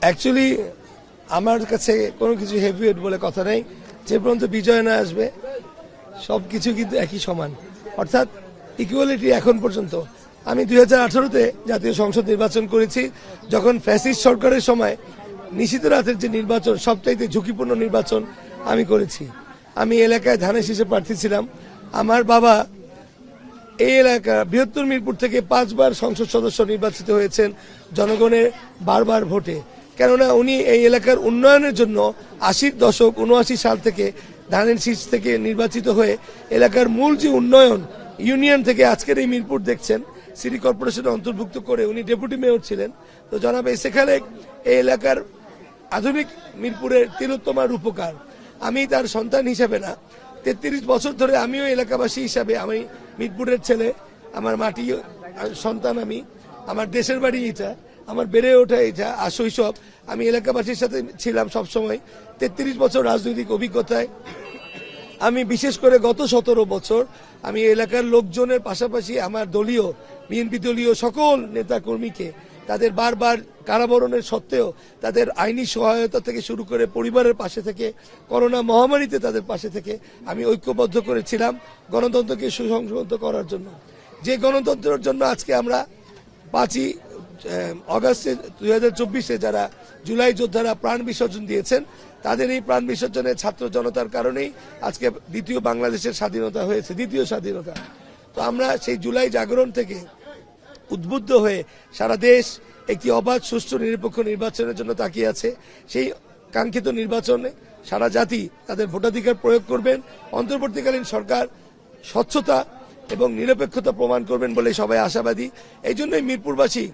Actually আমার কাছে কোনো কিছু হেভিওয়েট বলে কথা নেই। যে পর্যন্ত বিজয় না আসবে সব কিছু কিন্তু একই সমান, অর্থাৎ ইকুয়ালিটি। এখন পর্যন্ত আমি 2018-তে জাতীয় সংসদ নির্বাচন করেছি, যখন ফ্যাসিস্ট সরকারের সময় নিশীথ রাতের যে নির্বাচন, সবচাইতে ঝুঁকিপূর্ণ নির্বাচন আমি করেছি। আমি এলাকায় ধানের শীষে প্রার্থী ছিলাম। আমার বাবা এই এলাকার বৃহত্তর মিরপুর থেকে 5 বার সংসদ সদস্য নির্বাচিত হয়েছেন জনগণের বারবার ভোটে। কেননা উনি এই এলাকার উন্নয়নের জন্য 80-র দশক 79 সাল থেকে ধানের শীষ থেকে নির্বাচিত হয়ে এলাকার মূল যে উন্নয়ন, ইউনিয়ন থেকে আজকের এই মিরপুর দেখছেন সিটি কর্পোরেশনে অন্তর্ভুক্ত করে উনি ডেপুটি মেয়র ছিলেন। তো জনাব এসে খালেক এই এলাকার আধুনিক মিরপুরের তিলোত্তমা রূপকার। আমি তার সন্তান হিসেবে না, 33 বছর ধরে আমিও এলাকাবাসী হিসাবে, আমি মিরপুরের ছেলে, আমার মাটি সন্তান, আমি আমার দেশের বাড়ি এটা, আমার বেড়ে ওঠা এটা, আর শৈশব আমি এলাকাবাসীর সাথে ছিলাম সবসময়। 33 বছর রাজনৈতিক অভিজ্ঞতায় আমি বিশেষ করে গত 17 বছর আমি এলাকার লোকজনের পাশাপাশি আমার দলীয় বিএনপি দলীয় সকল নেতা কর্মীকে তাদের বারবার কারাবরণের সত্ত্বেও তাদের আইনি সহায়তা থেকে শুরু করে পরিবারের পাশে থেকে, করোনা মহামারীতে তাদের পাশে থেকে আমি ঐক্যবদ্ধ করেছিলাম গণতন্ত্রকে সুসংহত করার জন্য। যে গণতন্ত্রের জন্য আজকে আমরা 5ই অগাস্টে 2024-এ যারা জুলাই যোদ্ধারা প্রাণ বিসর্জন দিয়েছেন, তাদের এই প্রাণ বিসর্জনের ছাত্র জনতার কারণেই আজকে দ্বিতীয় বাংলাদেশের স্বাধীনতা হয়েছে, দ্বিতীয় স্বাধীনতা। তো আমরা সেই জুলাই জাগরণ থেকে উদ্বুদ্ধ হয়ে সারা দেশ একটি অবাধ, সুষ্ঠু, নিরপেক্ষ নির্বাচনের জন্য তাকিয়ে আছে। সেই কাঙ্ক্ষিত নির্বাচনে সারা জাতি তাদের ভোটাধিকার প্রয়োগ করবেন। অন্তর্বর্তীকালীন সরকার স্বচ্ছতা এবং নিরপেক্ষতা প্রমাণ করবেন বলে সবাই আশাবাদী। এই জন্যই মিরপুরবাসী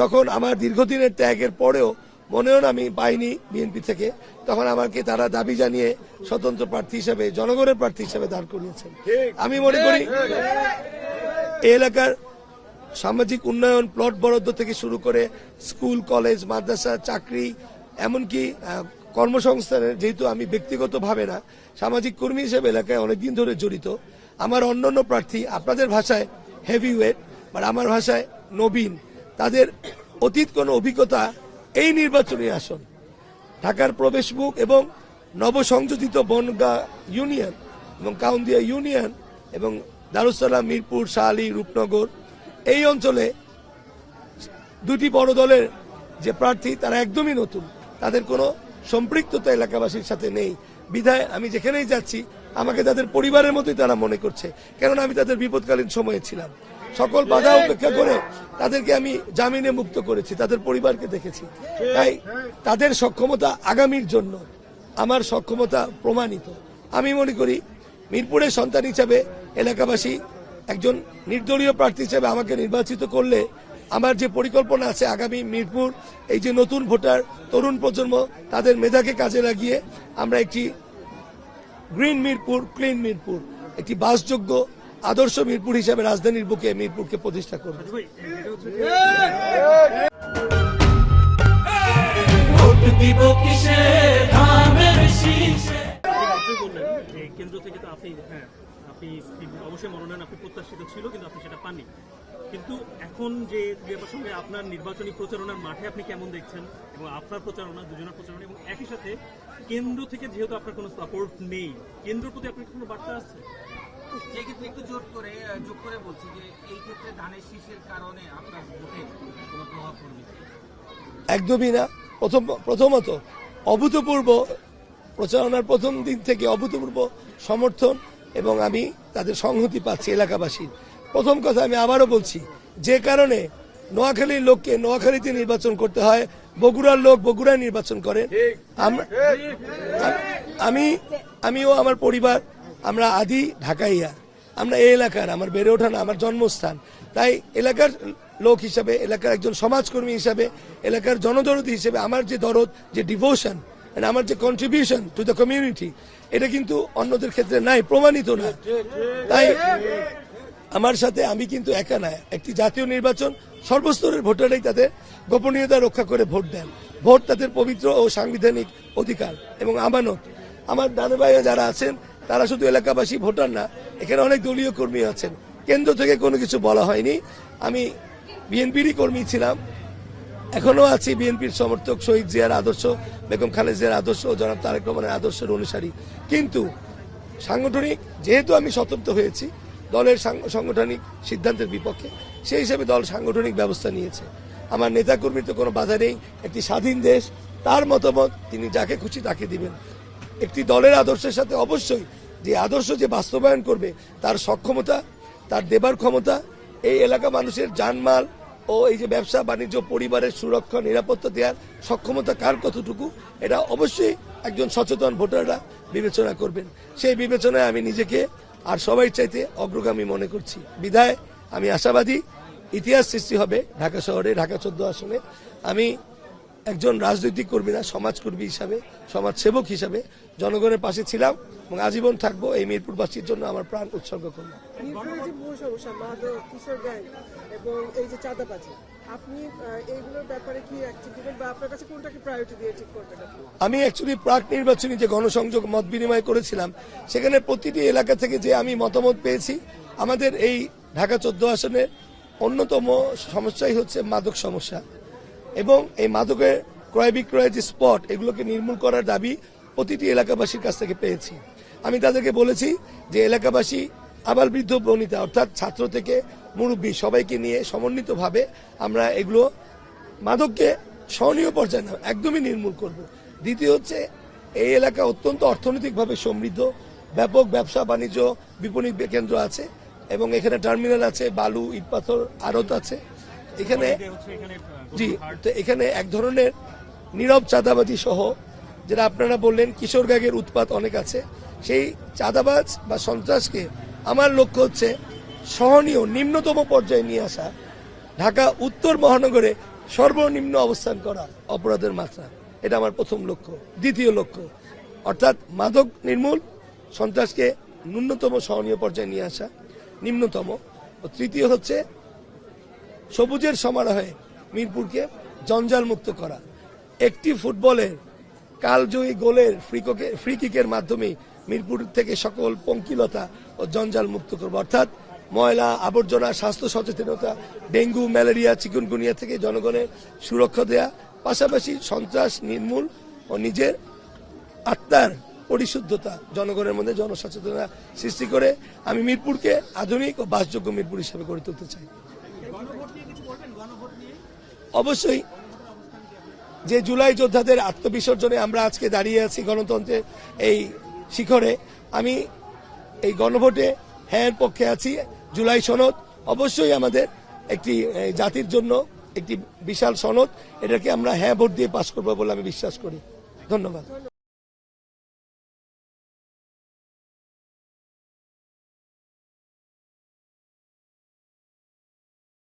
যখন আমার দীর্ঘদিনের ত্যাগের পরেও মনেও আমি পাইনি বিএনপি থেকে, তখন আমাকে তারা দাবি জানিয়ে স্বতন্ত্র প্রার্থী হিসেবে, জনগণের প্রার্থী হিসেবে দাঁড় করিয়েছেন। আমি মনে করি এই এলাকার সামাজিক উন্নয়ন, প্লট বরাদ্দ থেকে শুরু করে স্কুল, কলেজ, মাদ্রাসা, চাকরি, এমনকি কর্মসংস্থানের, যেহেতু আমি ব্যক্তিগতভাবে না, সামাজিক কর্মী হিসেবে এলাকায় অনেকদিন ধরে জড়িত। আমার অন্যান্য প্রার্থী আপনাদের ভাষায় হেভিওয়েট, বাট আমার ভাষায় নবীন। তাদের অতীত কোনো অভিজ্ঞতা এই নির্বাচনী আসন, ঢাকার প্রবেশমুখ এবং নবসংযোজিত বনগাঁ ইউনিয়ন এবং কাউন্দিয়া ইউনিয়ন এবং দারুসালাম, মিরপুর, শাহালী, রূপনগর, এই অঞ্চলে দুটি বড় দলের যে প্রার্থী তারা একদমই নতুন, তাদের কোনো সম্পৃক্ততা এলাকাবাসীর সাথে নেই। বিধায় আমি যেখানেই যাচ্ছি আমাকে তাদের পরিবারের মতোই তারা মনে করছে, কেননা আমি তাদের বিপদকালীন সময়ে ছিলাম। সকল বাধা উপেক্ষা করে তাদেরকে আমি জামিনে মুক্ত করেছি, তাদের পরিবারকে দেখেছি। তাই তাদের সক্ষমতা আগামীর জন্য আমার সক্ষমতা প্রমাণিত। আমি মনে করি মিরপুরের সন্তান হিসাবে এলাকাবাসী একজন নির্দলীয় প্রার্থী হিসেবে আমাকে নির্বাচিত করলে আমার যে পরিকল্পনা আছে আগামী মিরপুর, এই যে নতুন ভোটার তরুণ প্রজন্ম, তাদের মেধাকে কাজে লাগিয়ে আমরা একটি গ্রিন মিরপুর, ক্লিন মিরপুর, একটি বাসযোগ্য আদর্শ মিরপুর হিসেবে রাজধানীর বুকে মিরপুরকে প্রতিষ্ঠা করব। কেন্দ্র থেকে তো আপনি অবশ্যই মনোনয়ন আপনি প্রত্যাশিত ছিল, কিন্তু আপনি সেটা পাননি। কিন্তু এখন যে সঙ্গে আপনার নির্বাচনী প্রচারণার মাঠে আপনি কেমন দেখছেন, এবং আপনার প্রচারণা, দুজনের প্রচারণা, এবং একই সাথে কেন্দ্র থেকে যেহেতু আপনার কোনো সাপোর্ট নেই, কেন্দ্রের প্রতি আপনার কোনো বার্তা আছে? সেক্ষেত্রে একটু যোগ করে বলছি যে এই ক্ষেত্রে ধানের শীষের কারণে আপনার ভোটে কোনো প্রভাব পড়বে? একদমই না। প্রথমত অভূতপূর্ব প্রচারণার প্রথম দিন থেকে অভূতপূর্ব সমর্থন এবং আমি তাদের সংহতি পাচ্ছি এলাকাবাসীর। প্রথম কথা আমি আবারও বলছি, যে কারণে নোয়াখালীর লোককে নোয়াখালীতে নির্বাচন করতে হয়, বগুড়ার লোক বগুড়ায় নির্বাচন করে। আমিও আমার পরিবার, আমরা আদি ঢাকাইয়া, আমরা এই এলাকার, আমার বেড়ে ওঠা না, আমার জন্মস্থান। তাই এলাকার লোক হিসাবে, এলাকার একজন সমাজকর্মী হিসাবে, এলাকার জনদরদি হিসেবে আমার যে দরদ, যে ডিভোশন, আমার যে কন্ট্রিবিউশন টু দ্য কমিউনিটি, এটা কিন্তু অন্যদের ক্ষেত্রে নাই, প্রমাণিত না। তাই আমার সাথে আমি কিন্তু একা না। একটি জাতীয় নির্বাচন, সর্বস্তরের ভোটাররাই তাদের গোপনীয়তা রক্ষা করে ভোট দেন। ভোট তাদের পবিত্র ও সাংবিধানিক অধিকার এবং আমানত। আমার দাদা ভাইরা যারা আছেন তারা শুধু এলাকাবাসী ভোটার না, এখানে অনেক দলীয় কর্মী আছেন। কেন্দ্র থেকে কোনো কিছু বলা হয়নি। আমি বিএনপিরই কর্মী ছিলাম, এখনো আছি বিএনপির সমর্থক, শহীদ জিয়ার আদর্শ, বেগম খালেদা জিয়ার আদর্শ, জনাব তারেক রহমানের আদর্শের অনুসারী। কিন্তু সাংগঠনিক যেহেতু আমি স্বতন্ত্র হয়েছি দলের সাংগঠনিক সিদ্ধান্তের বিপক্ষে, সেই হিসেবে দল সাংগঠনিক ব্যবস্থা নিয়েছে। আমার নেতাকর্মীর তো কোনো বাধা নেই, একটি স্বাধীন দেশ, তার মতামত তিনি যাকে খুশি তাকে দিবেন। একটি দলের আদর্শের সাথে অবশ্যই যে আদর্শ যে বাস্তবায়ন করবে তার সক্ষমতা, তার দেবার ক্ষমতা, এই এলাকা মানুষের জানমাল ও এই যে ব্যবসা বাণিজ্য পরিবারের সুরক্ষা নিরাপত্তা দেওয়ার সক্ষমতা কার কতটুকু, এটা অবশ্যই একজন সচেতন ভোটাররা বিবেচনা করবেন। সেই বিবেচনায় আমি নিজেকে আর সবাই চাইতে অগ্রগামী মনে করছি। বিধায় আমি আশাবাদী ইতিহাস সৃষ্টি হবে ঢাকা শহরে, ঢাকা 14 আসনে। আমি একজন রাজনৈতিক কর্মী না, সমাজকর্মী হিসাবে, সমাজসেবক হিসাবে জনগণের পাশে ছিলাম এবং আজীবন থাকবো। এই মিরপুরবাসীর জন্য আমার প্রাণ উৎসর্গ করব। মিরপুরের যে মূল সমস্যা মাদক, কিশোর গ্যাং এবং এই যে চাঁদাবাজি, আপনি এইগুলোর ব্যাপারে কি অ্যাকটিভ দিবেন বা আপনার কাছে কোনটাকে প্রায়োরিটি দিয়ে ঠিক করবেন আপনি? আমি অ্যাকচুয়ালি প্রাক নির্বাচনী যে গণসংযোগ মত বিনিময় করেছিলাম, সেখানে প্রতিটি এলাকা থেকে যে আমি মতামত পেয়েছি, আমাদের এই ঢাকা 14 আসনের অন্যতম সমস্যাই হচ্ছে মাদক সমস্যা এবং এই মাদকের ক্রয় বিক্রয়ের যে স্পট, এগুলোকে নির্মূল করার দাবি প্রতিটি এলাকাবাসীর কাছ থেকে পেয়েছি। আমি তাদেরকে বলেছি যে এলাকাবাসী আবার বৃদ্ধ বনিতা অর্থাৎ ছাত্র থেকে মুরব্বী সবাইকে নিয়ে সমন্বিতভাবে আমরা এগুলো মাদককে সহনীয় পর্যায়ে না একদমই নির্মূল করব। দ্বিতীয় হচ্ছে এই এলাকা অত্যন্ত অর্থনৈতিকভাবে সমৃদ্ধ, ব্যাপক ব্যবসা বাণিজ্য বিপণী কেন্দ্র আছে এবং এখানে টার্মিনাল আছে, বালু ইট পাথর আড়ত আছে এখানে। জি, তো এখানে এক ধরনের নীরব চাঁদাবাজি সহ, যেটা আপনারা বললেন কিশোর গ্যাংয়ের উৎপাত অনেক আছে, সেই চাঁদাবাজ বা সন্ত্রাসকে আমার লক্ষ্য হচ্ছে সহনীয় নিম্নতম পর্যায়ে নিয়ে আসা, ঢাকা উত্তর মহানগরে সর্বনিম্ন অবস্থান করা অপরাধের মাত্রা, এটা আমার প্রথম লক্ষ্য। দ্বিতীয় লক্ষ্য অর্থাৎ মাদক নির্মূল, সন্ত্রাসকে ন্যূনতম সহনীয় পর্যায়ে নিয়ে আসা নিম্নতম। ও তৃতীয় হচ্ছে সবুজের সমারোহে মিরপুরকে জঞ্জাল মুক্ত করা। একটি ফুটবলের কালজয়ী গোলের ফ্রি কিকের মাধ্যমে মিরপুর থেকে সকল পঙ্কিলতা ও জঞ্জাল মুক্ত করব। অর্থাৎ ময়লা আবর্জনা, স্বাস্থ্য সচেতনতা, ডেঙ্গু ম্যালেরিয়া চিকুনগুনিয়া থেকে জনগণের সুরক্ষা দেয়া, পাশাপাশি সন্ত্রাস নির্মূল ও নিজের আত্মার পরিশুদ্ধতা জনগণের মধ্যে জনসচেতনতা সৃষ্টি করে আমি মিরপুরকে আধুনিক ও বাসযোগ্য মিরপুর হিসেবে গড়ে তুলতে চাই। অবশ্যই যে জুলাই যোদ্ধাদের আত্মবিসর্জনে আমরা আজকে দাঁড়িয়ে আছি গণতন্ত্রের এই শিখরে, আমি এই গণভোটে হ্যাঁ পক্ষে আছি। জুলাই সনদ অবশ্যই আমাদের একটি জাতির জন্য একটি বিশাল সনদ, এটাকে আমরা হ্যাঁ ভোট দিয়ে পাশ করবো বলে আমি বিশ্বাস করি। ধন্যবাদ।